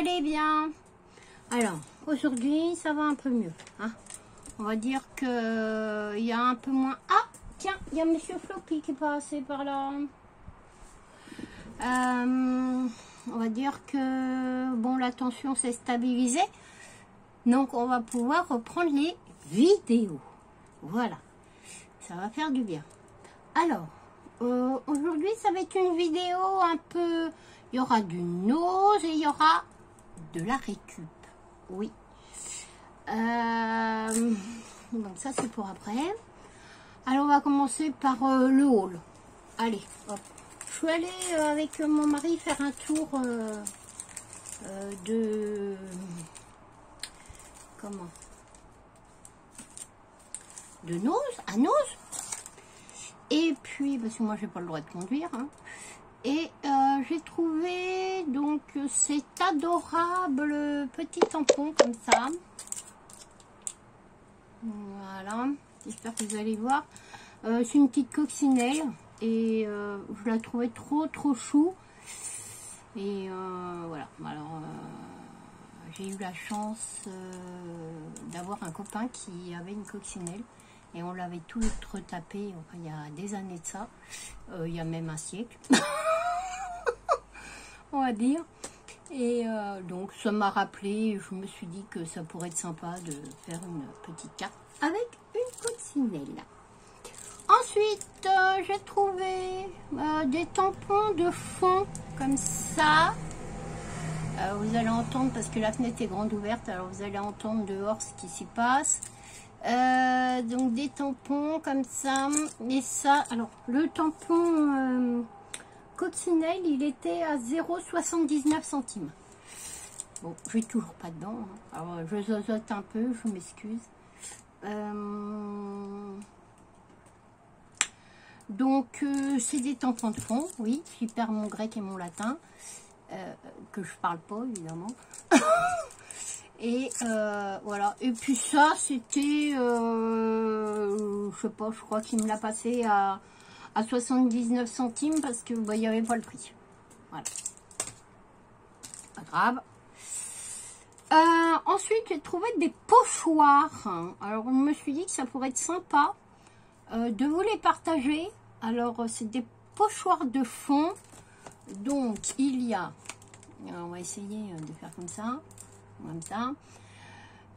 allez bien? Alors, aujourd'hui, ça va un peu mieux. Hein, on va dire que il y a un peu moins... Ah, tiens, il y a Monsieur Floppy qui est passé par là. On va dire que, bon, la tension s'est stabilisée. Donc, on va pouvoir reprendre les vidéos. Voilà, ça va faire du bien. Alors, aujourd'hui, ça va être une vidéo un peu... Il y aura du nose et il y aura de la récup. Oui. Donc ça, c'est pour après. Alors, on va commencer par le haul. Allez, hop. Je suis allée avec mon mari faire un tour de... Comment? De Nose, à Nose. Et puis, parce que moi, j'ai pas le droit de conduire. Hein. Et j'ai trouvé donc cet adorable petit tampon comme ça. Voilà. J'espère que vous allez voir. C'est une petite coccinelle. Et je la trouvais trop chou. Et voilà. Alors, j'ai eu la chance d'avoir un copain qui avait une coccinelle. Et on l'avait tout retapé, enfin, il y a des années de ça. Il y a même un siècle. On va dire. Et donc, ça m'a rappelé, je me suis dit que ça pourrait être sympa de faire une petite carte avec une coccinelle. Ensuite, j'ai trouvé des tampons de fond comme ça. Vous allez entendre, parce que la fenêtre est grande ouverte, alors vous allez entendre dehors ce qui s'y passe. Donc des tampons comme ça. Et ça, alors le tampon coccinelle, il était à 0,79 centimes. Bon, j'ai toujours pas dedans. Hein. Alors je zozote un peu, je m'excuse. Donc c'est des tampons de fond, oui, j'y perds mon grec et mon latin, que je parle pas évidemment. Et voilà, et puis ça c'était, je sais pas, je crois qu'il me l'a passé à 79 centimes parce que bah, il n'y avait pas le prix. Voilà, pas grave. Ensuite j'ai trouvé des pochoirs. Alors je me suis dit que ça pourrait être sympa de vous les partager. Alors c'est des pochoirs de fond. Donc il y a, on va essayer de faire comme ça.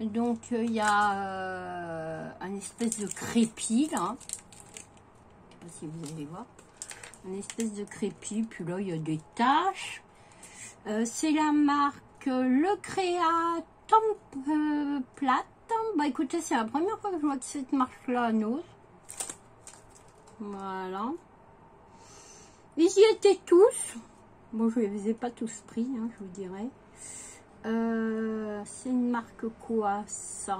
Donc il y a un espèce de crépi là. Je sais pas si vous allez voir. Un espèce de crépi. Puis là il y a des taches. C'est la marque Le Créa Template. Bah écoutez, c'est la première fois que je vois que cette marque là à Nose. Voilà. Ils y étaient tous. Bon, je ne les ai pas tous pris, hein, je vous dirais. C'est une marque quoi ça?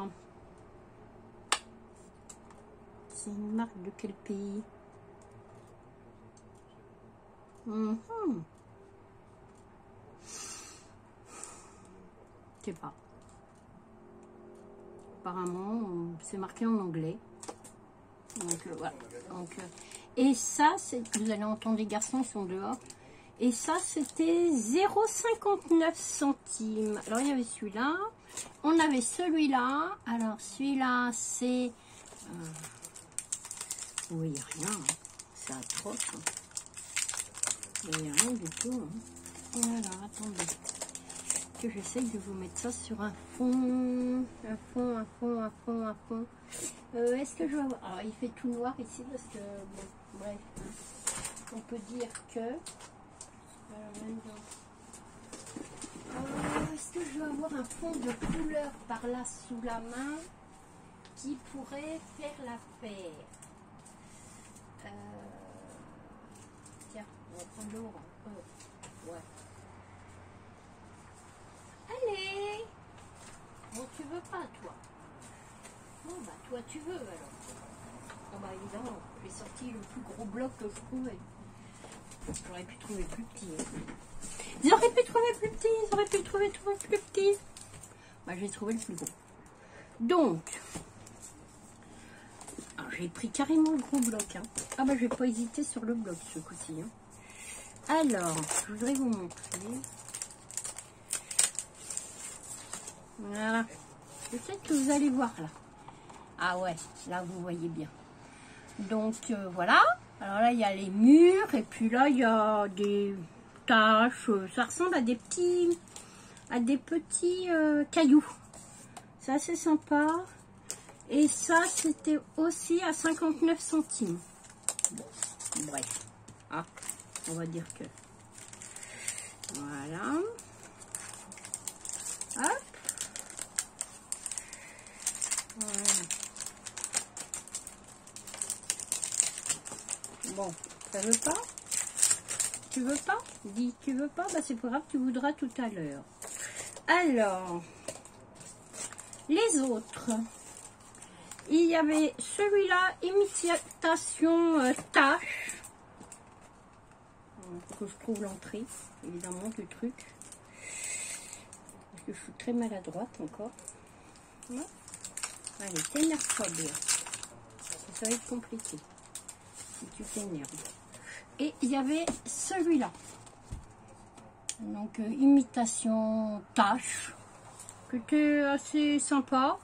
C'est une marque de quel pays? Je sais pas. Apparemment, c'est marqué en anglais. Donc voilà. Donc, et ça, c'est, vous allez entendre les garçons, ils sont dehors. Et ça, c'était 0,59 centimes. Alors, il y avait celui-là. On avait celui-là. Alors, celui-là, c'est... oui, il n'y a rien. Hein. C'est atroce. Hein. Il n'y a rien du tout. Hein. Voilà, attendez. Que j'essaye de vous mettre ça sur un fond. Un fond. Est-ce que je vais avoir... Alors, il fait tout noir ici parce que... Bon, bref. Hein. On peut dire que... est-ce que je vais avoir un fond de couleur par là sous la main qui pourrait faire l'affaire? Tiens, on va prendre le orange. Ouais. Allez. Bon, tu veux pas, toi? Bon, bah, toi, tu veux, alors. Bon, bah, évidemment, j'ai sorti le plus gros bloc que je trouvais. J'aurais pu trouver plus petit. J'aurais pu trouver plus petit. Bah, j'ai trouvé le plus gros. Donc, j'ai pris carrément le gros bloc. Hein. Ah bah, je vais pas hésiter sur le bloc ce coup-ci. Hein. Alors, je voudrais vous montrer. Voilà. Peut-être que vous allez voir là. Ah ouais, là vous voyez bien. Donc voilà. Alors là il y a les murs et puis là il y a des taches. Ça ressemble à des petits cailloux. C'est assez sympa. Et ça c'était aussi à 59 centimes. Bon, bref. Ah, on va dire que voilà. Hop. Voilà. Bon, ça veut pas? Tu veux pas? Dis, tu veux pas? Bah c'est pas grave, tu voudras tout à l'heure. Alors, les autres. Il y avait celui-là, imitation tache. Faut que je trouve l'entrée, évidemment, du truc. Parce que je suis très maladroite encore. Ouais. Allez, t'énerve pas bien. Ça va être compliqué. Si tu t'énerves. Et il y avait celui-là. Donc, imitation tache. Qui était assez sympa.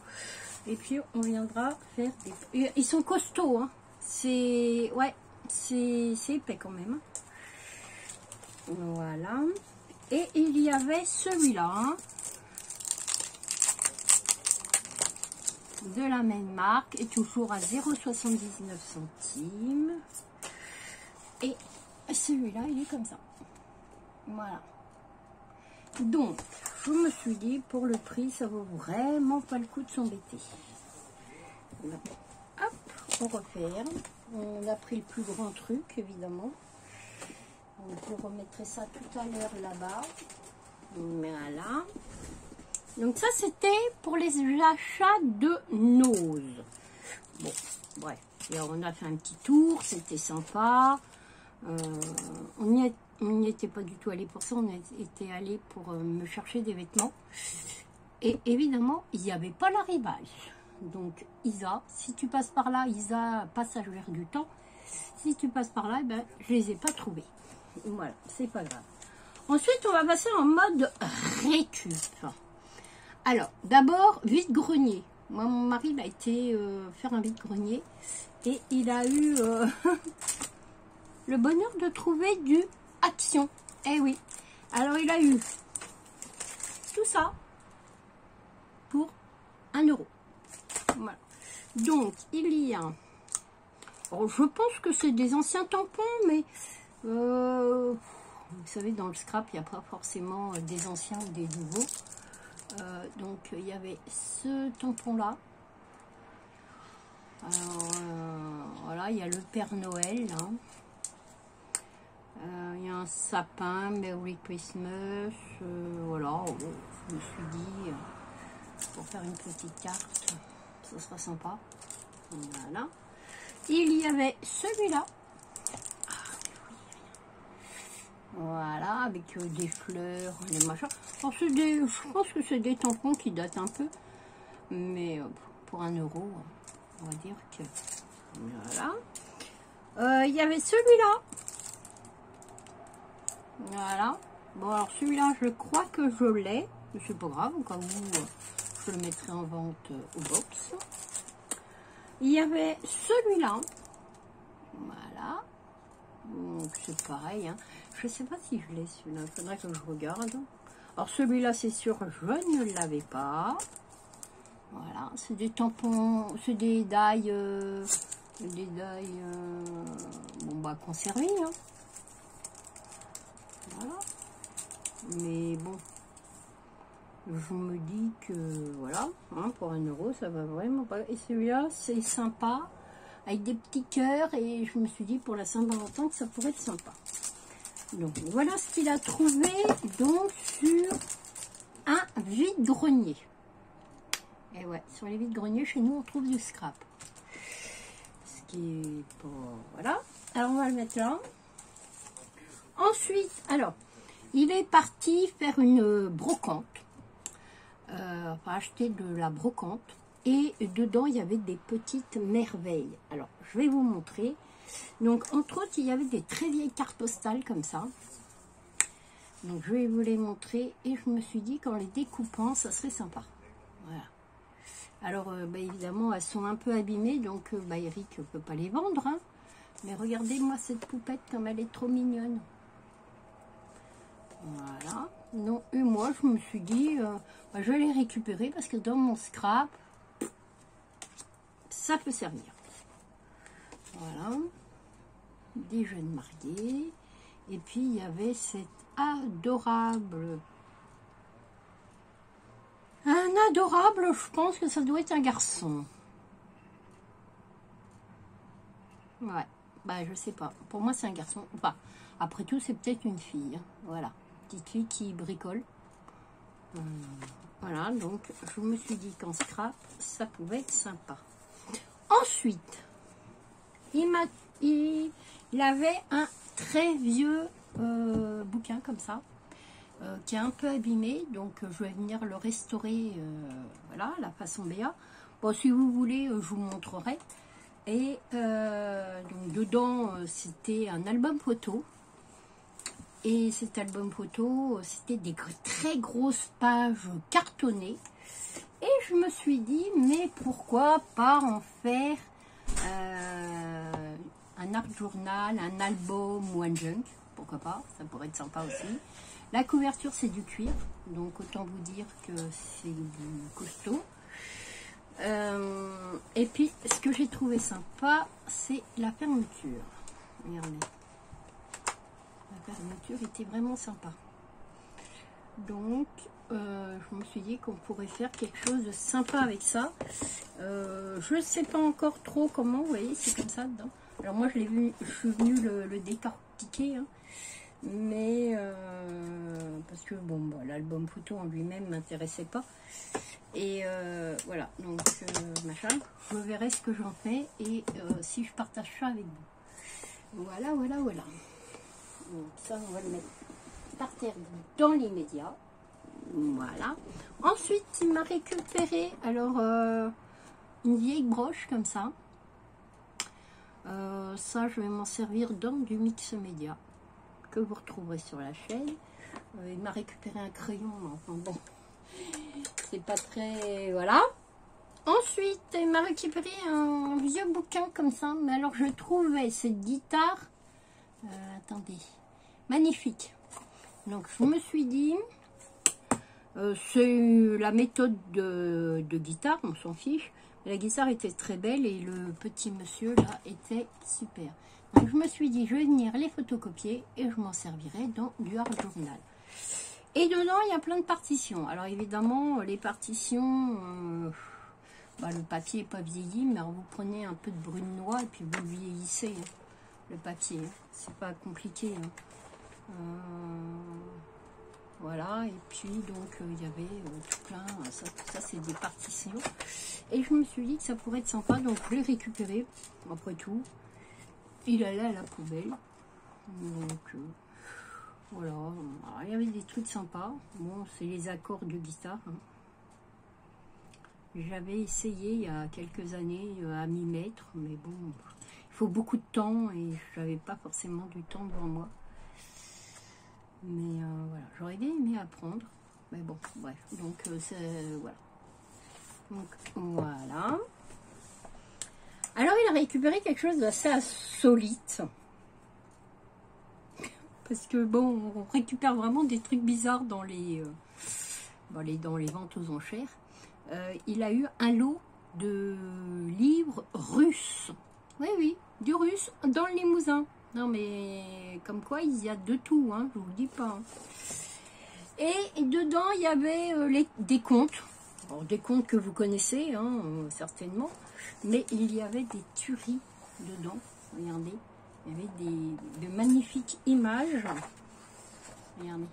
Et puis, on viendra faire des... Ils sont costauds, hein. C'est... Ouais, c'est épais quand même. Voilà. Et il y avait celui-là. Hein, de la même marque. Et toujours à 0,79 centimes. Et celui-là, il est comme ça. Voilà. Donc, je me suis dit, pour le prix, ça vaut vraiment pas le coup de s'embêter. Hop, on referme. On a pris le plus grand truc, évidemment. Donc, je remettrai ça tout à l'heure là-bas. Voilà. Donc, ça, c'était pour les achats de Nose. Bon, bref. Et on a fait un petit tour, c'était sympa. On n'y était pas du tout allé pour ça, on était allé pour me chercher des vêtements. Et évidemment, il n'y avait pas l'arrivage. Donc, Isa, si tu passes par là, Isa, passage vers du temps. Si tu passes par là, eh ben, je les ai pas trouvés. Voilà, c'est pas grave. Ensuite, on va passer en mode récup. Alors, d'abord, vide-grenier. Moi, mon mari a été faire un vide-grenier et il a eu le bonheur de trouver du Action. Eh oui. Alors, il a eu tout ça pour 1 €. Voilà. Donc, il y a... Alors, je pense que c'est des anciens tampons, mais... vous savez, dans le scrap, il n'y a pas forcément des anciens ou des nouveaux. Donc, il y avait ce tampon-là. Alors, voilà, il y a le Père Noël, là. Il y a un sapin, Merry Christmas, voilà, je me suis dit, pour faire une petite carte, ça sera sympa. Voilà. Il y avait celui-là. Voilà, avec des fleurs, des machins. Alors, je pense que c'est des tampons qui datent un peu, mais pour 1 €, on va dire que... Voilà. Il y avait celui-là. Voilà. Bon, alors celui-là, je crois que je l'ai. Mais c'est pas grave, au cas où je le mettrai en vente au box. Il y avait celui-là. Voilà. Donc c'est pareil. Hein. Je sais pas si je l'ai celui-là. Il faudrait que je regarde. Alors celui-là, c'est sûr, je ne l'avais pas. Voilà. C'est des tampons, c'est des dailles. Bon, bah, conservés. Hein. Voilà. Mais bon, je me dis que voilà, hein, pour 1 €, ça va vraiment pas. Et celui-là, c'est sympa, avec des petits cœurs. Et je me suis dit pour la Saint-Valentin que ça pourrait être sympa. Donc voilà ce qu'il a trouvé donc sur un vide-grenier. Et ouais, sur les vides-greniers, chez nous, on trouve du scrap. Ce qui est pas... Voilà. Alors, on va le mettre là. Ensuite, alors, il est parti faire une brocante. Enfin, acheter de la brocante. Et dedans, il y avait des petites merveilles. Alors, je vais vous montrer. Donc, entre autres, il y avait des très vieilles cartes postales comme ça. Donc, je vais vous les montrer. Et je me suis dit qu'en les découpant, ça serait sympa. Voilà. Alors, évidemment, elles sont un peu abîmées, donc Eric ne peut pas les vendre. Hein. Mais regardez-moi cette poupette comme elle est trop mignonne. Voilà. Non, et moi, je me suis dit, je vais les récupérer parce que dans mon scrap, ça peut servir. Voilà. Des jeunes mariés. Et puis, il y avait cette adorable... Un adorable, je pense que ça doit être un garçon. Ouais. Je sais pas. Pour moi, c'est un garçon. Enfin, après tout, c'est peut-être une fille. Hein. Voilà. Petite fille qui bricole. Voilà. Donc, je me suis dit qu'en scrap, ça pouvait être sympa. Ensuite, il avait un très vieux bouquin comme ça, qui est un peu abîmé. Donc, je vais venir le restaurer, voilà, la façon Béa. Bon, si vous voulez, je vous montrerai. Et donc dedans, c'était un album photo. Et cet album photo, c'était des très grosses pages cartonnées. Et je me suis dit, mais pourquoi pas en faire un art journal, un album ou un junk. Pourquoi pas, ça pourrait être sympa aussi. La couverture, c'est du cuir. Donc autant vous dire que c'est du costaud. Et puis, ce que j'ai trouvé sympa, c'est la fermeture. Regardez. La fermeture était vraiment sympa. Donc, je me suis dit qu'on pourrait faire quelque chose de sympa avec ça. Je ne sais pas encore trop comment, vous voyez, c'est comme ça dedans. Alors moi, je suis venue le décortiquer, hein. Mais parce que bon, l'album photo en lui-même m'intéressait pas. Et voilà, donc machin, je verrai ce que j'en fais et si je partage ça avec vous. Voilà. Donc ça, on va le mettre par terre dans l'immédiat. Voilà. Ensuite, il m'a récupéré alors une vieille broche comme ça. Ça, je vais m'en servir dans du mix média que vous retrouverez sur la chaîne. Il m'a récupéré un crayon, enfin bon. C'est pas très... Voilà. Ensuite, il m'a récupéré un vieux bouquin comme ça. Mais alors, je trouvais cette guitare... attendez. Magnifique. Donc, je me suis dit... c'est la méthode de guitare, on s'en fiche. La guitare était très belle et le petit monsieur, là, était super. Donc, je me suis dit, je vais venir les photocopier et je m'en servirai dans du art journal. Et dedans, il y a plein de partitions. Alors évidemment, les partitions, le papier n'est pas vieilli, mais alors vous prenez un peu de brune noix et puis vous le vieillissez, hein, le papier. Hein. C'est pas compliqué. Hein. Voilà, et puis donc il y avait tout plein, ça c'est des partitions. Et je me suis dit que ça pourrait être sympa, donc je l'ai récupéré, après tout. Il allait à la poubelle. Donc... voilà, alors, il y avait des trucs sympas. Bon, c'est les accords de guitare. Hein. J'avais essayé il y a quelques années à m'y mettre, mais bon, il faut beaucoup de temps et je n'avais pas forcément du temps devant moi. Mais voilà, j'aurais bien aimé apprendre. Mais bon, bref, donc voilà. Donc voilà. Alors, il a récupéré quelque chose d'assez insolite. Parce que bon, on récupère vraiment des trucs bizarres dans les ventes aux enchères. Il a eu un lot de livres russes. Oui, du russe dans le Limousin. Non mais comme quoi il y a de tout, hein, je vous le dis pas. Hein. Et dedans il y avait des contes. Alors, des contes que vous connaissez, hein, certainement. Mais il y avait des tueries dedans. Regardez. Il y avait de magnifiques images. Regardez.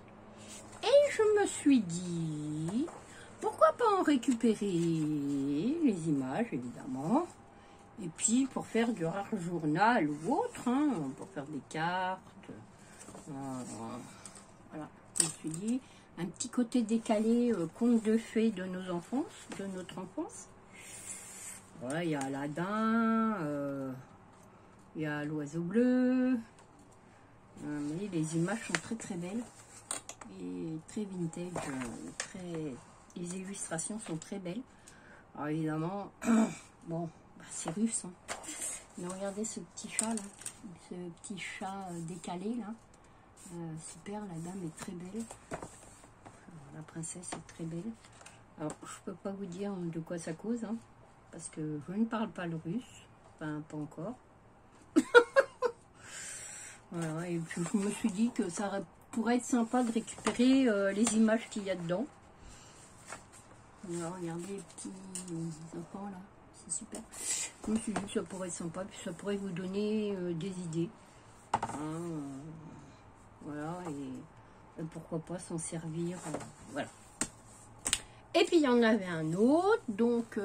Et je me suis dit, pourquoi pas en récupérer les images, évidemment. Et puis, pour faire du rare journal ou autre, hein, pour faire des cartes. Voilà. Je me suis dit, un petit côté décalé, conte de fées de notre enfance. Voilà, il y a Aladdin, il y a l'oiseau bleu. Mais les images sont très très belles et très vintage, très Les illustrations sont très belles. Alors évidemment, bon, bah, c'est russe. Hein. Mais regardez ce petit chat là, ce petit chat décalé là. Super, la dame est très belle. La princesse est très belle. Alors, je peux pas vous dire de quoi ça cause, hein, parce que je ne parle pas le russe. Enfin, pas encore. Voilà, et puis je me suis dit que ça pourrait être sympa de récupérer les images qu'il y a dedans. Alors, regardez les petits enfants là, c'est super. Je me suis dit que ça pourrait être sympa, puis ça pourrait vous donner des idées. Hein, voilà, et pourquoi pas s'en servir. Voilà. Et puis il y en avait un autre, donc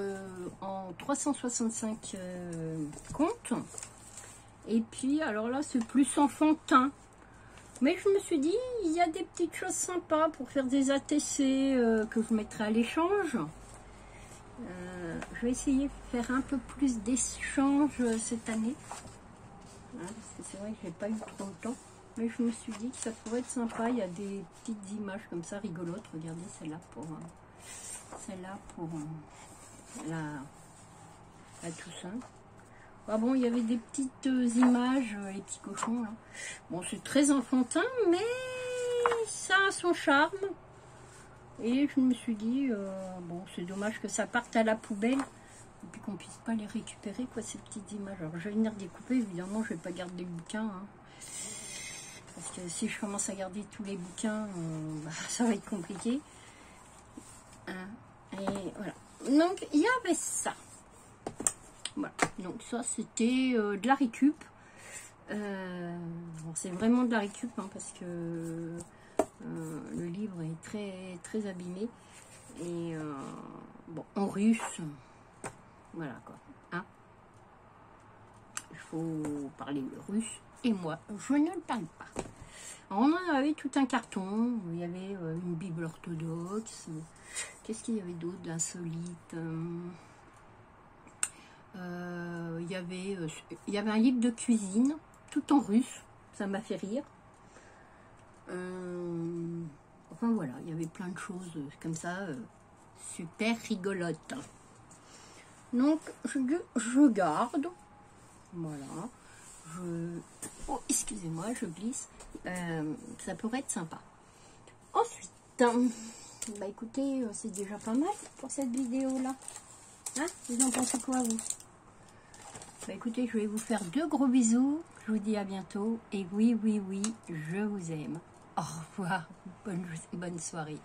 en 365 comptes. Et puis alors là c'est plus enfantin. Mais je me suis dit, il y a des petites choses sympas pour faire des ATC que je mettrai à l'échange. Je vais essayer de faire un peu plus d'échanges cette année. Hein, parce que c'est vrai que j'ai pas eu trop le temps. Mais je me suis dit que ça pourrait être sympa. Il y a des petites images comme ça rigolotes. Regardez celle-là pour... la Toussaint. Ah bon, il y avait des petites images, les petits cochons là. Bon, c'est très enfantin, mais ça a son charme. Et je me suis dit, bon, c'est dommage que ça parte à la poubelle et puis qu'on puisse pas les récupérer, quoi, ces petites images. Alors, je vais venir découper, évidemment, je vais pas garder les bouquins. Hein, parce que si je commence à garder tous les bouquins, bah, ça va être compliqué. Hein. Et voilà. Donc il y avait ça. Voilà. Donc ça c'était de la récup. Bon, c'est vraiment de la récup hein, parce que le livre est très très abîmé. Et bon, en russe. Voilà quoi. Hein, il faut parler le russe. Et moi, je ne le parle pas. Alors, on en avait tout un carton. Il y avait une Bible orthodoxe. Qu'est-ce qu'il y avait d'autre d'insolite? Il y avait un livre de cuisine, tout en russe. Ça m'a fait rire. Enfin voilà, il y avait plein de choses comme ça, super rigolotes. Donc je garde. Voilà. Oh, excusez-moi, je glisse. Ça pourrait être sympa. Ensuite, bah écoutez, c'est déjà pas mal pour cette vidéo là. Hein, vous en pensez quoi vous? Bah écoutez, je vais vous faire de gros bisous. Je vous dis à bientôt. Et oui, oui, oui, je vous aime. Au revoir. Bonne soirée.